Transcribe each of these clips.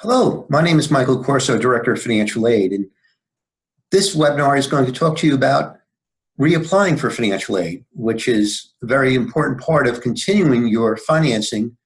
Hello, my name is Michael Corso, Director of Financial Aid, and this webinar is going to talk to you about reapplying for financial aid, which is a very important part of continuing your financing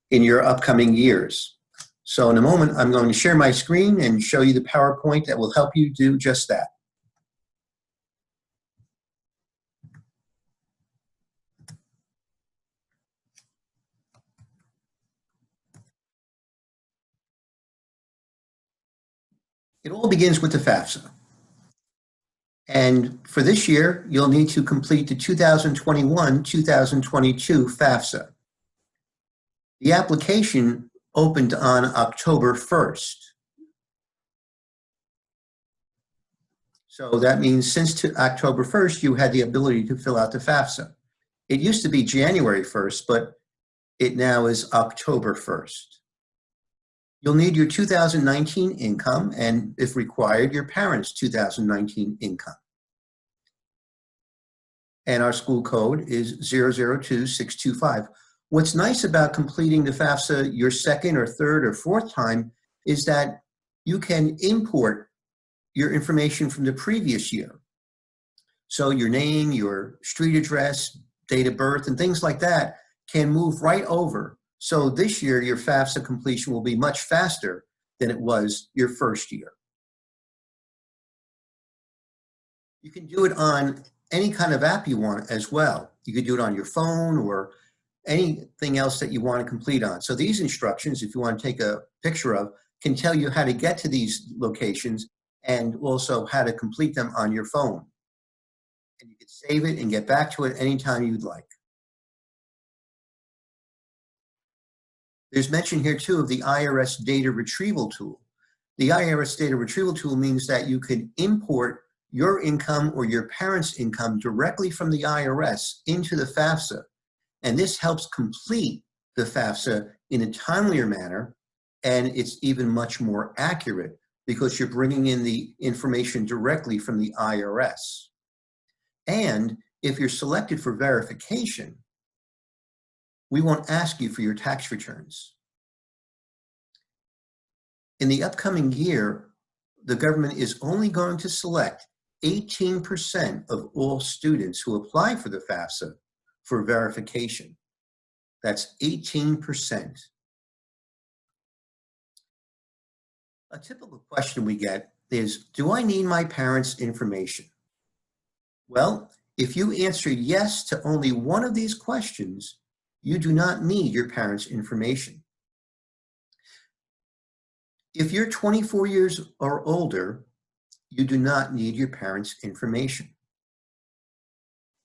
in your upcoming years. So in a moment, I'm going to share my screen and show you the PowerPoint that will help you do just that. It all begins with the FAFSA. And for this year, you'll need to complete the 2021-2022 FAFSA. The application opened on October 1st. So that means since October 1st, you had the ability to fill out the FAFSA. It used to be January 1st, but it now is October 1st. You'll need your 2019 income and, if required, your parents' 2019 income. And our school code is 002625. What's nice about completing the FAFSA your second or third or fourth time is that you can import your information from the previous year. So your name, your street address, date of birth, and things like that can move right over. So this year, your FAFSA completion will be much faster than it was your first year. You can do it on any kind of app you want as well. You could do it on your phone or anything else that you want to complete on. So these instructions, if you want to take a picture of, can tell you how to get to these locations and also how to complete them on your phone. And you can save it and get back to it anytime you'd like. There's mention here too of the IRS data retrieval tool. The IRS data retrieval tool means that you can import your income or your parents' income directly from the IRS into the FAFSA. And this helps complete the FAFSA in a timelier manner, and it's even much more accurate because you're bringing in the information directly from the IRS. And if you're selected for verification, we won't ask you for your tax returns. In the upcoming year, the government is only going to select 18% of all students who apply for the FAFSA for verification. That's 18%. A typical question we get is, do I need my parents' information? Well, if you answer yes to only one of these questions, you do not need your parents' information. If you're 24 years or older, you do not need your parents' information.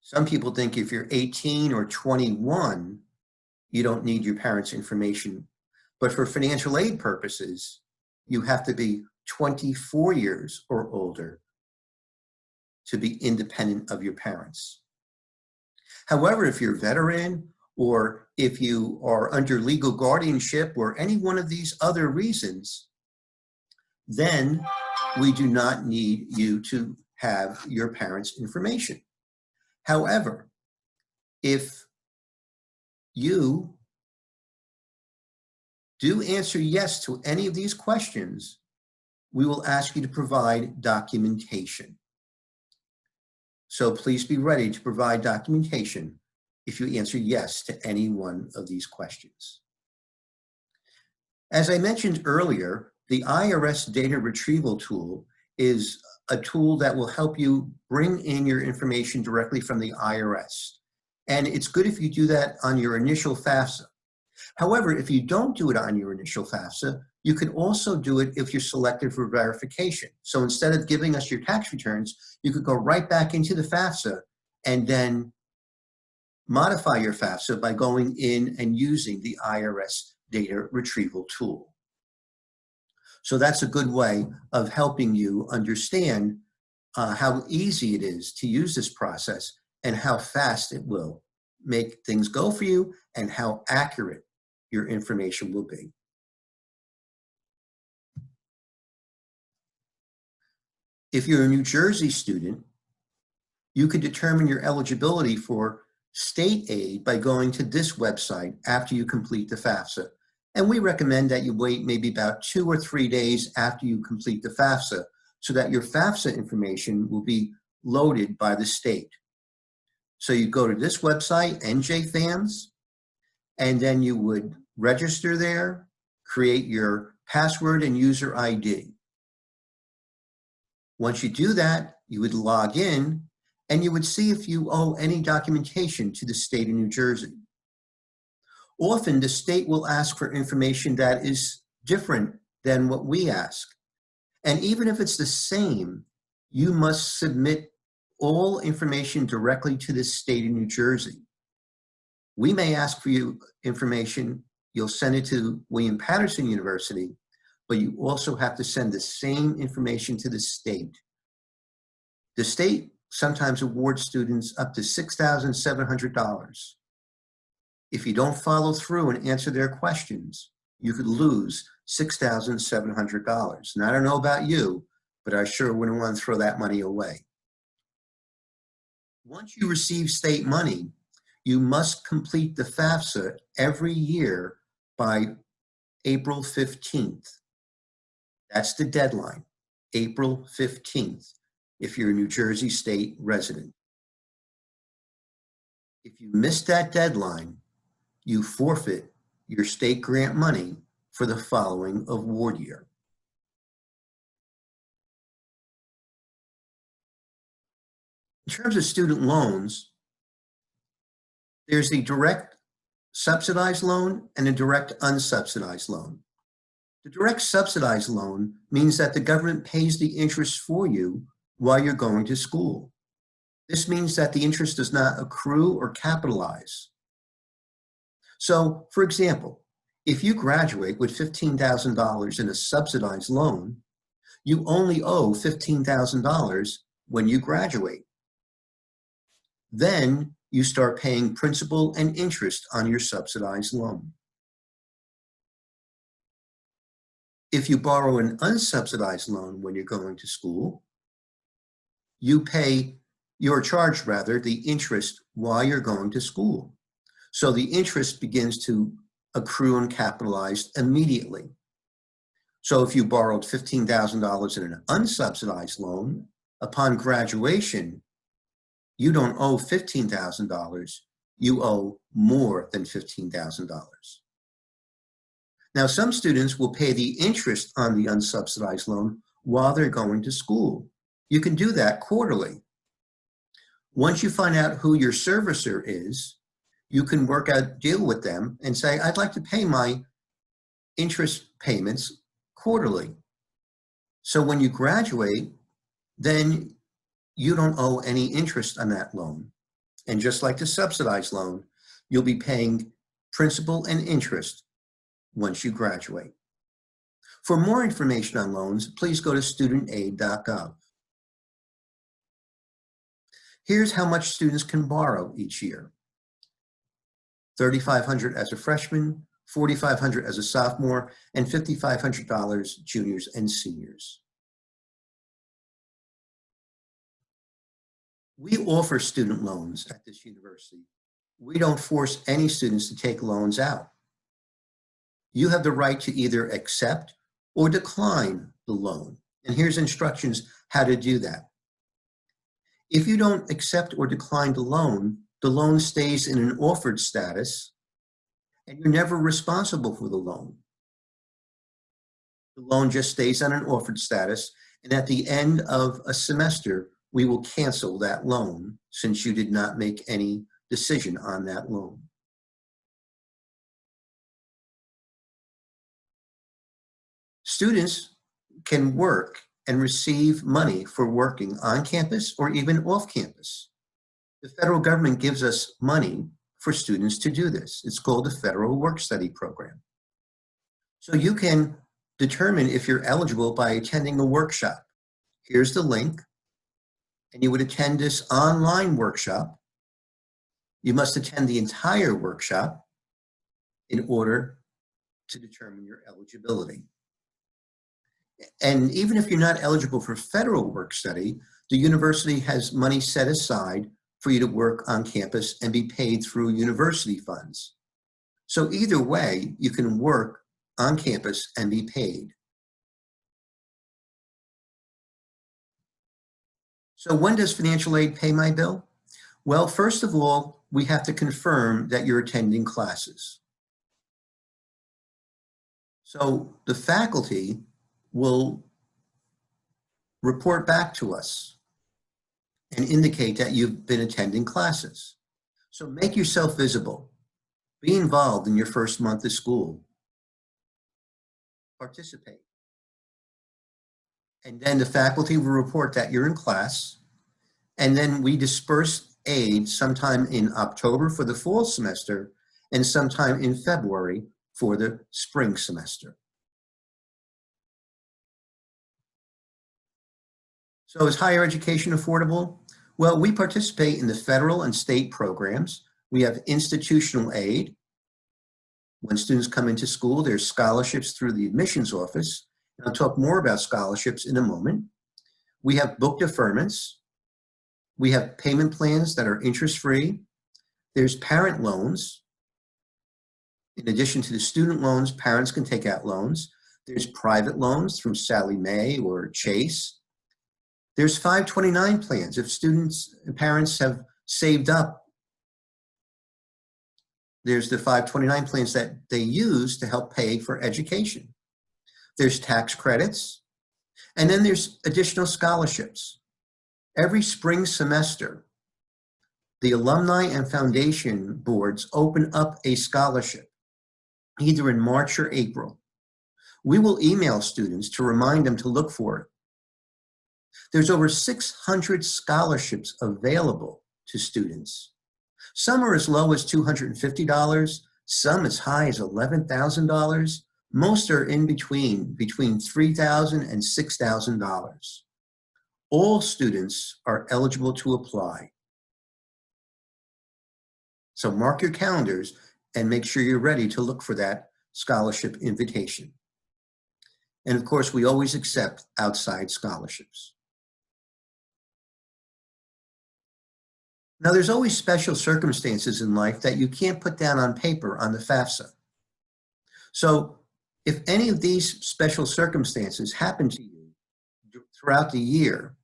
Some people think if you're 18 or 21, you don't need your parents' information. But for financial aid purposes, you have to be 24 years or older to be independent of your parents. However, if you're a veteran or if you are under legal guardianship or any one of these other reasons, then we do not need you to have your parents' information. However, if you do answer yes to any of these questions, we will ask you to provide documentation. So please be ready to provide documentation if you answer yes to any one of these questions. As I mentioned earlier, the IRS data retrieval tool is a tool that will help you bring in your information directly from the IRS. And it's good if you do that on your initial FAFSA. However, if you don't do it on your initial FAFSA, you can also do it if you're selected for verification. So instead of giving us your tax returns, you could go right back into the FAFSA and then modify your FAFSA by going in and using the IRS data retrieval tool. So that's a good way of helping you understand how easy it is to use this process and how fast it will make things go for you and how accurate your information will be. If you're a New Jersey student, you can determine your eligibility for state aid by going to this website after you complete the FAFSA. And we recommend that you wait maybe about 2 or 3 days after you complete the FAFSA so that your FAFSA information will be loaded by the state. So you go to this website, NJFAMS, and then you would register there, create your password and user ID. Once you do that, you would log in and you would see if you owe any documentation to the state of New Jersey. Often the state will ask for information that is different than what we ask. And even if it's the same, you must submit all information directly to the state of New Jersey. We may ask for you information, you'll send it to William Patterson University, but you also have to send the same information to the state. The state sometimes awards students up to $6,700. If you don't follow through and answer their questions, you could lose $6,700. And I don't know about you, but I sure wouldn't want to throw that money away. Once you receive state money, you must complete the FAFSA every year by April 15th. That's the deadline, April 15th, if you're a New Jersey state resident. If you miss that deadline, you forfeit your state grant money for the following award year. In terms of student loans, there's a direct subsidized loan and a direct unsubsidized loan. The direct subsidized loan means that the government pays the interest for you while you're going to school. This means that the interest does not accrue or capitalize. So, for example, if you graduate with $15,000 in a subsidized loan, you only owe $15,000 when you graduate. Then you start paying principal and interest on your subsidized loan. If you borrow an unsubsidized loan when you're going to school, you're charged the interest while you're going to school. So the interest begins to accrue and capitalize immediately. So if you borrowed $15,000 in an unsubsidized loan, upon graduation, you don't owe $15,000, you owe more than $15,000. Now, some students will pay the interest on the unsubsidized loan while they're going to school. You can do that quarterly. Once you find out who your servicer is, you can deal with them and say, I'd like to pay my interest payments quarterly. So when you graduate, then you don't owe any interest on that loan. And just like the subsidized loan, you'll be paying principal and interest once you graduate. For more information on loans, please go to studentaid.gov. Here's how much students can borrow each year. $3,500 as a freshman, $4,500 as a sophomore, and $5,500 juniors and seniors. We offer student loans at this university. We don't force any students to take loans out. You have the right to either accept or decline the loan. And here's instructions how to do that. If you don't accept or decline the loan stays in an offered status, and you're never responsible for the loan. The loan just stays on an offered status, and at the end of a semester, we will cancel that loan since you did not make any decision on that loan. Students can work and receive money for working on campus or even off campus. The federal government gives us money for students to do this. It's called the Federal Work-Study Program. So you can determine if you're eligible by attending a workshop. Here's the link, and you would attend this online workshop. You must attend the entire workshop in order to determine your eligibility. And even if you're not eligible for federal work study, the university has money set aside for you to work on campus and be paid through university funds. So either way, you can work on campus and be paid. So when does financial aid pay my bill? Well, first of all, we have to confirm that you're attending classes. So the faculty will report back to us and indicate that you've been attending classes. So make yourself visible. Be involved in your first month of school. Participate. And then the faculty will report that you're in class, and then we disperse aid sometime in October for the fall semester and sometime in February for the spring semester. So is higher education affordable? Well, we participate in the federal and state programs. We have institutional aid. When students come into school, there's scholarships through the admissions office. And I'll talk more about scholarships in a moment. We have book deferments. We have payment plans that are interest-free. There's parent loans. In addition to the student loans, parents can take out loans. There's private loans through Sallie Mae or Chase. There's 529 plans. If students and parents have saved up, there's the 529 plans that they use to help pay for education. There's tax credits, and then there's additional scholarships. Every spring semester, the alumni and foundation boards open up a scholarship, either in March or April. We will email students to remind them to look for it. There's over 600 scholarships available to students. Some are as low as $250, some as high as $11,000. Most are in between $3,000 and $6,000. All students are eligible to apply. So mark your calendars and make sure you're ready to look for that scholarship invitation. And of course, we always accept outside scholarships. Now, there's always special circumstances in life that you can't put down on paper on the FAFSA. So if any of these special circumstances happen to you throughout the year,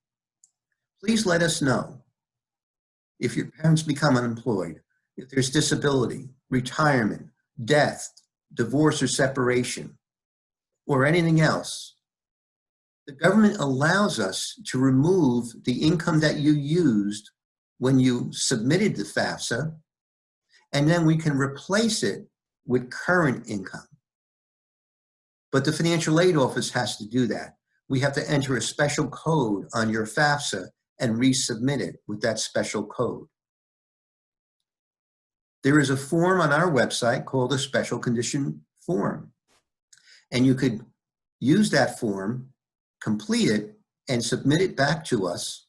please let us know. If your parents become unemployed, if there's disability, retirement, death, divorce or separation, or anything else, the government allows us to remove the income that you used when you submitted the FAFSA, and then we can replace it with current income. But the financial aid office has to do that. We have to enter a special code on your FAFSA and resubmit it with that special code. There is a form on our website called a special condition form. And you could use that form, complete it, and submit it back to us.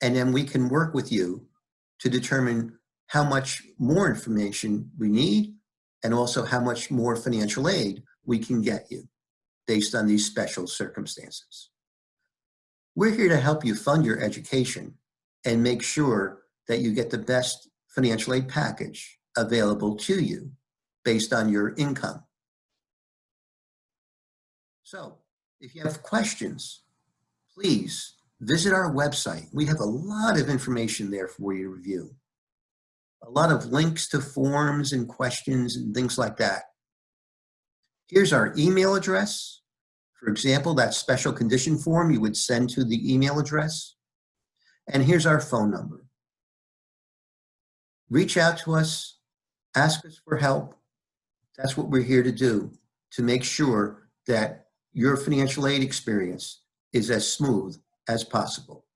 And then we can work with you to determine how much more information we need and also how much more financial aid we can get you based on these special circumstances. We're here to help you fund your education and make sure that you get the best financial aid package available to you based on your income. So if you have questions, please visit our website. We have a lot of information there for you to review. A lot of links to forms and questions and things like that. Here's our email address. For example, that special condition form you would send to the email address. And here's our phone number. Reach out to us, ask us for help. That's what we're here to do, to make sure that your financial aid experience is as smooth as possible.